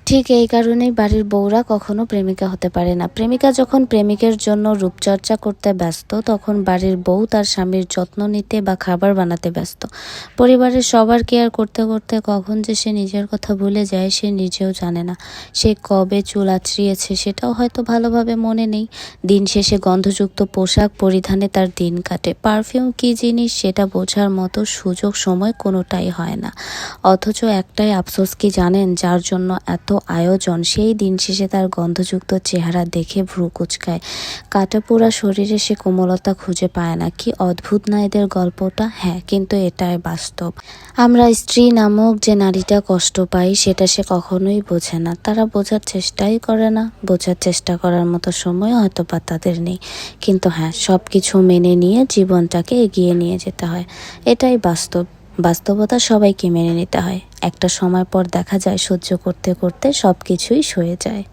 ঠিক এই কারণেই বাড়ির বউরা কখনো প্রেমিকা হতে পারে না। প্রেমিকা যখন প্রেমিকের জন্য রূপচর্চা করতে ব্যস্ত, তখন বাড়ির বউ তার স্বামীর যত্ন নিতে বা খাবার বানাতে ব্যস্ত। পরিবারের সবার কেয়ার করতে করতে কখন যে সে নিজের কথা ভুলে যায় সে নিজেও জানে না। সে কবে চুল আঁচড়িয়েছে সেটাও হয়তো ভালোভাবে মনে নেই। দিন শেষে গন্ধযুক্ত পোশাক পরিধানে তার দিন কাটে। পারফিউম কী জিনিস সেটা বোঝার মতো সুযোগ সময় কোনোটাই হয় না। অথচ একটাই আফসোস কি জানেন, যার জন্য এত আয়োজন সেই দিন শেষে তার গন্ধযুক্ত চেহারা দেখে ভ্রু কুঁচকায়। কাটাপোড়া শরীরে সে কোমলতা খুঁজে পায় না। কি অদ্ভুত না এদের গল্পটা! হ্যাঁ, কিন্তু এটাই বাস্তব। আমরা স্ত্রী নামক যে নারীটা কষ্ট পাই সেটা সে কখনোই বোঝে না। তারা বোঝার চেষ্টাই করে না। বোঝার চেষ্টা করার মতো সময় হয়তো বা তাদের নেই। কিন্তু হ্যাঁ, সব কিছু মেনে নিয়ে জীবনটাকে এগিয়ে নিয়ে যেতে হয়। এটাই বাস্তব। বাস্তবতা সবাইকে মেনে নিতে হয়। একটা সময় পর দেখা যায় সহ্য করতে করতে সব কিছুই সয়ে যায়।